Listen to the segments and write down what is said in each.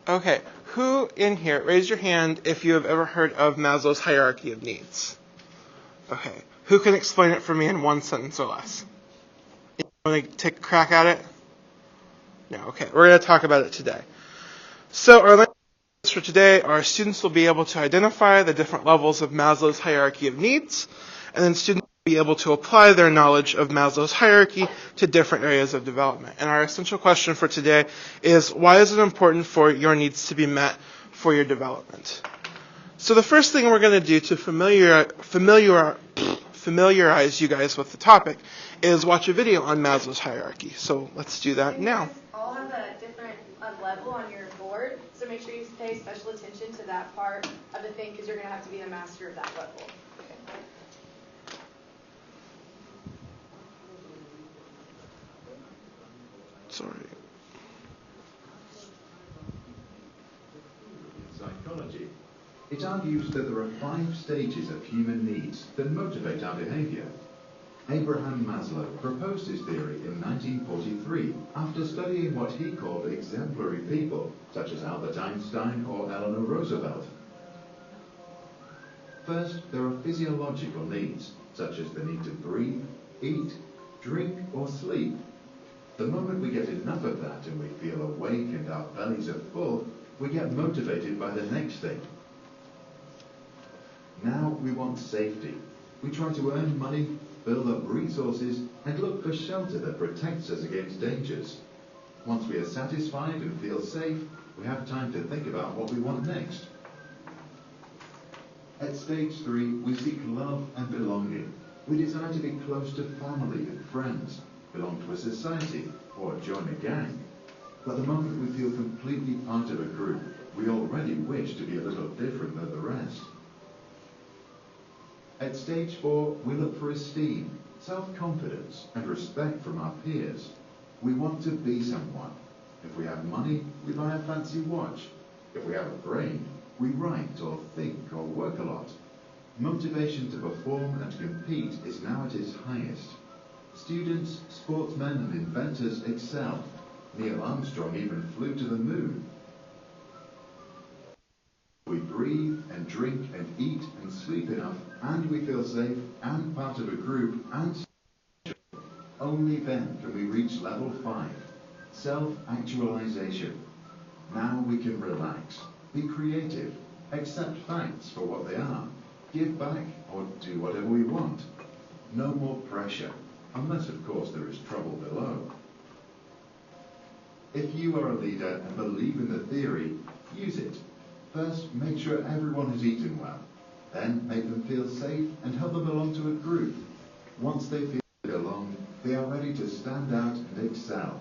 Okay, who in here, raise your hand if you have ever heard of Maslow's hierarchy of needs. Okay, who can explain it for me in one sentence or less? You want to take a crack at it? No, okay, we're going to talk about it today. So our language for today, our students will be able to identify the different levels of Maslow's hierarchy of needs, and then students will be able to apply their knowledge of Maslow's hierarchy to different areas of development. And our essential question for today is, why is it important for your needs to be met for your development? So the first thing we're going to do to familiarize you guys with the topic is watch a video on Maslow's hierarchy. So let's do that now. You guys all have a different level on your board, so make sure you pay special attention to that part of the thing because you're going to have to be the master of that level. Sorry. Psychology. It argues that there are 5 stages of human needs that motivate our behavior. Abraham Maslow proposed his theory in 1943 after studying what he called exemplary people, such as Albert Einstein or Eleanor Roosevelt. First, there are physiological needs, such as the need to breathe, eat, drink, or sleep. The moment we get enough of that and we feel awake and our bellies are full, we get motivated by the next thing. Now we want safety. We try to earn money, build up resources, and look for shelter that protects us against dangers. Once we are satisfied and feel safe, we have time to think about what we want next. At stage 3, we seek love and belonging. We desire to be close to family and friends, belong to a society, or join a gang. But the moment we feel completely part of a group, we already wish to be a little different than the rest. At stage 4, we look for esteem, self-confidence, and respect from our peers. We want to be someone. If we have money, we buy a fancy watch. If we have a brain, we write or think or work a lot. Motivation to perform and compete is now at its highest. Students, sportsmen, and inventors excel. Neil Armstrong even flew to the moon. We breathe and drink and eat and sleep enough, and we feel safe and part of a group and only then can we reach level 5, self-actualization. Now we can relax, be creative, accept facts for what they are, give back or do whatever we want. No more pressure, unless of course there is trouble below. If you are a leader and believe in the theory, use it. First, make sure everyone has eaten well. Then, make them feel safe and help them belong to a group. Once they feel they belong, they are ready to stand out and excel.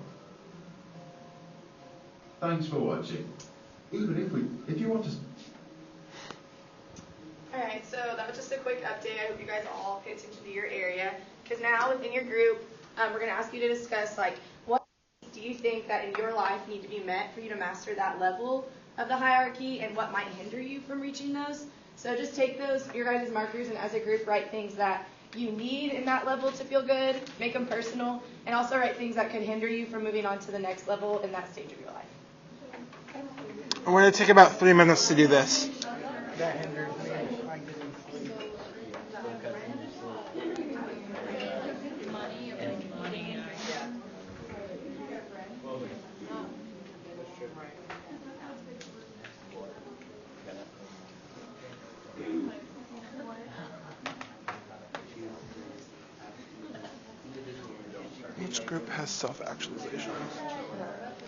Thanks for watching. If you want to... Alright, so that was just a quick update. I hope you guys all pay attention to your area. Because now, within your group, we're going to ask you to discuss, what do you think that in your life need to be met for you to master that level of the hierarchy, and what might hinder you from reaching those. So just take those, your guys' markers, and as a group write things that you need in that level to feel good, make them personal, and also write things that could hinder you from moving on to the next level in that stage of your life. We're going to take about 3 minutes to do this. That hinders me. I get Each group has self-actualization.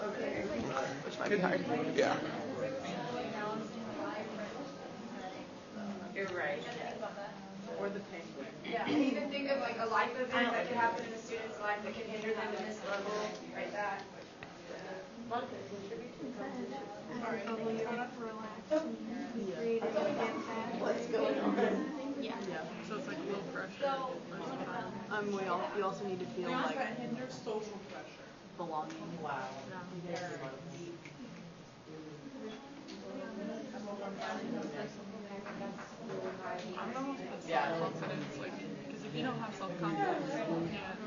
Okay. Which might be hard. Yeah. You're right. Or the pain. Yeah, and even think of a life event that could happen in a student's life that can hinder them to this level. Write that. What's going on? Yeah, so it's like low pressure. We also need to feel like social pressure. belonging. Wow. I don't know if it's self-confidence, because if you don't have self-confidence, you can't,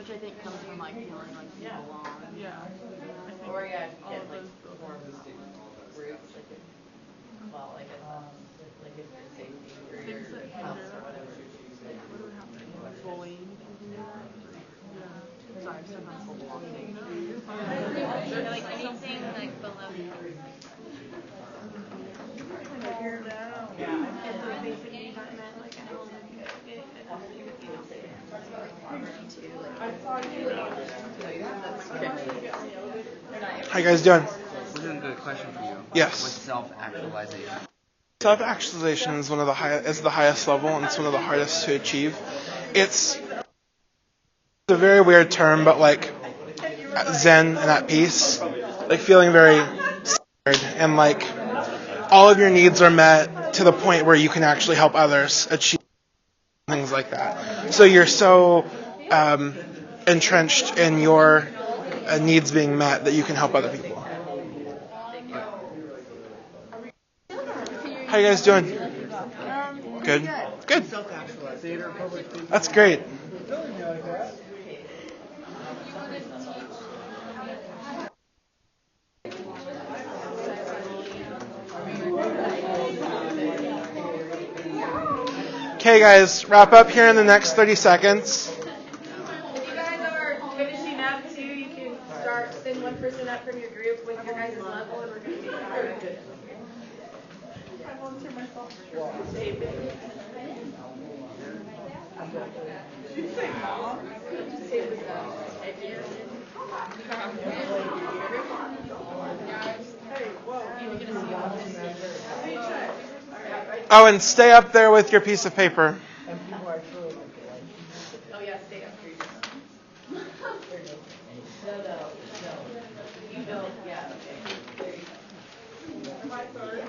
Which I think comes from like feeling like you belong. Yeah. Or yeah, if you all get of like those build more up. groups, like if, well, like if your safety or Things your that house hinder. or whatever. Like what would happen? Bullying can do that. Yeah. So I've sometimes been walking. Or like anything like below the If those basic needs aren't met, like at home, if you don't get it, it has to do with you. How you guys doing? This is a good question for you. Yes. What's self-actualization? Self-actualization is the highest level, and it's one of the hardest to achieve. It's a very weird term, but like zen and at peace, like feeling very centered, and like all of your needs are met to the point where you can actually help others achieve things like that. So you're so entrenched in your needs being met that you can help other people. How you guys doing? Good. Good. That's great. Okay, guys, wrap up here in the next 30 seconds. If you guys are finishing up too, you can send one person up from your group with your guys' level, and we're going to be started. I volunteer myself. Oh, and stay up there with your piece of paper. Oh yeah, stay up here. You don't, yeah, okay. Am I sorry?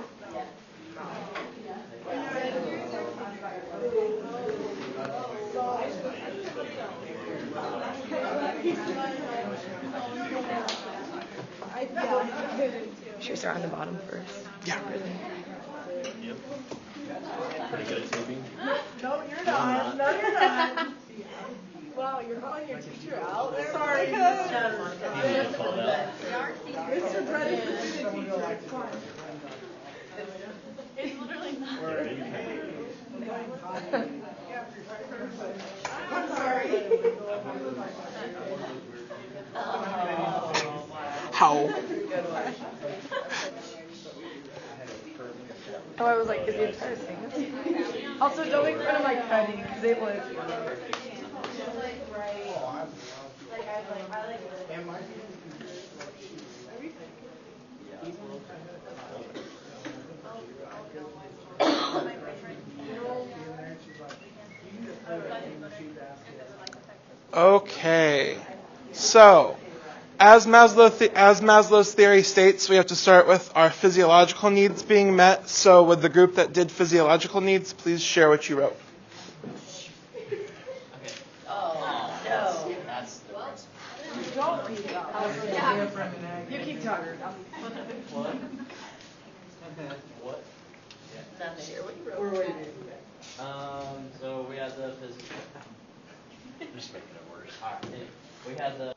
Should we start on the bottom first? Yeah. Pretty good at sleeping. No, you're not. No, you're not. Wow, you're calling your teacher out? Sorry, Mr. Mr. Brett is the teacher. It's literally not. I'm sorry. How? Oh, I was like, is he embarrassing? Also, don't make fun of my cutting, because they would. Okay. So, as Maslow's theory states, we have to start with our physiological needs being met. So, would the group that did physiological needs please share what you wrote? That's the worst. Don't read it out. You keep talking. What? Share what you wrote. So we had the physical. Just making it worse. Alright, we had the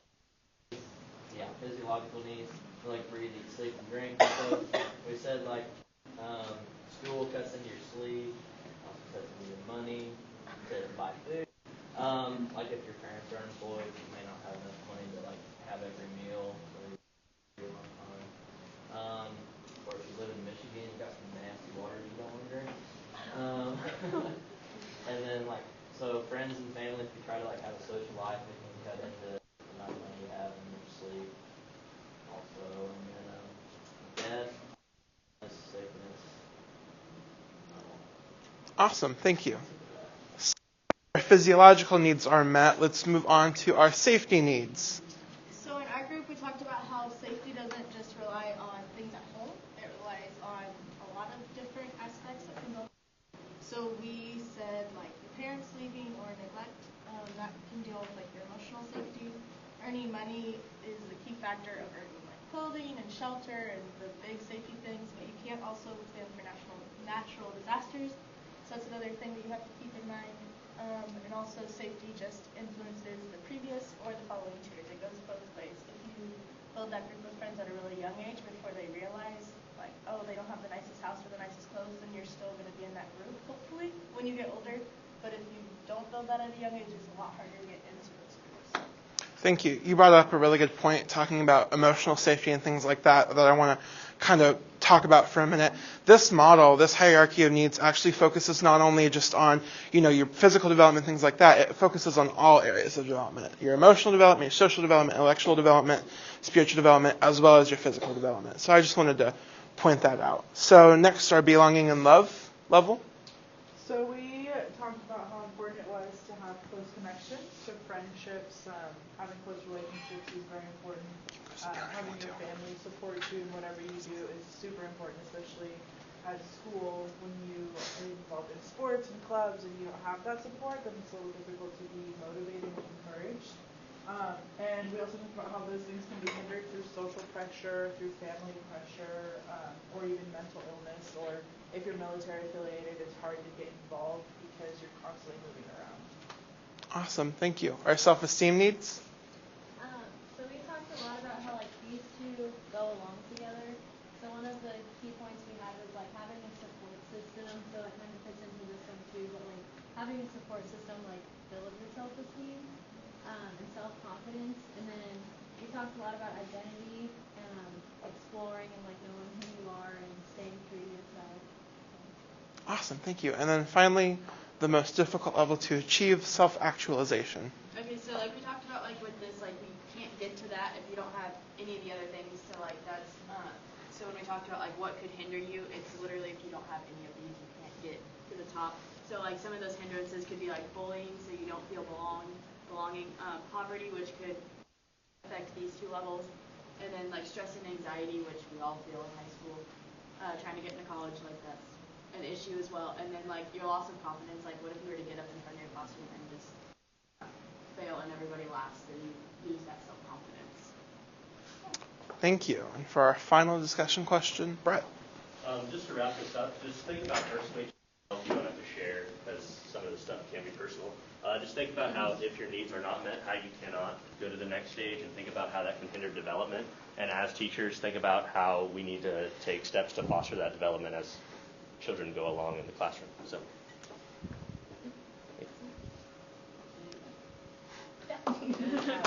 physiological needs, so like breathe, eat, sleep, and drink. So we said like school cuts into your sleep, also cuts into your money, said buy food. Like if your parents are unemployed, you may not have enough money to like have every meal or a long time. Or if you live in Michigan, you got some nasty water you don't want to drink. And then like so friends and family, if you try to like have a social life, it can cut into the amount of money you have and your sleep. Also, and then death, sickness. Awesome. Thank you. So our physiological needs are met. Let's move on to our safety needs. So in our group, we talked about how safety doesn't just rely on things at home. It relies on a lot of different aspects that can go. So we said like the parents leaving or neglect, that can deal with like your emotional safety. Earning money is a key factor of earning like clothing and shelter and the big safety things, but you can't also withstand for natural disasters. So that's another thing that you have to keep in mind. And also safety just influences the previous or the following tutors. It goes both ways. If you build that group of friends at a really young age before they realize, like, oh, they don't have the nicest house or the nicest clothes, then you're still going to be in that group, hopefully, when you get older. But if you don't build that at a young age, it's a lot harder to get into those groups. Thank you. You brought up a really good point talking about emotional safety and things like that I want to kind of talk about for a minute. This model, this hierarchy of needs actually focuses not only just on, your physical development, things like that. It focuses on all areas of development. Your emotional development, your social development, intellectual development, spiritual development, as well as your physical development. So I just wanted to point that out. So next, our belonging and love level. So we talked about how important it was to have close connections, so friendships, having close relationships is very important. Having your family support you in whatever you do is super important, especially at school when you are involved in sports and clubs and you don't have that support, then it's a little difficult to be motivated and encouraged. And we also talked about how those things can be hindered through social pressure, through family pressure, or even mental illness, or if you're military affiliated, it's hard to get involved because you're constantly moving around. Awesome, thank you. Our self-esteem needs? So we talked a lot about how these two go along together. So one of the key points we had was having a support system. So it kind of fits into this one too, but having a support system builds your self-esteem and self-confidence. And then we talked a lot about identity and exploring and knowing who you are and staying true to yourself. Awesome, thank you. And then finally, the most difficult level to achieve, self-actualization. Okay, so we talked about with this, we can't get to that if you don't have any of the other things. So that's so when we talked about what could hinder you, it's literally if you don't have any of these, you can't get to the top. So some of those hindrances could be bullying, so you don't feel belonging, poverty, which could affect these two levels, and then stress and anxiety, which we all feel in high school, trying to get into college, that's an issue as well. And then your loss of confidence, what if you were to get up in front of your classroom and just fail and everybody laughs, then you lose that self-confidence. Thank you. And for our final discussion question, Brett. Just to wrap this up, just think about personally, you don't have to share because some of the stuff can be personal. Just think about how if your needs are not met, how you cannot go to the next stage, and think about how that can hinder development. And as teachers, think about how we need to take steps to foster that development as children go along in the classroom. So. Yeah.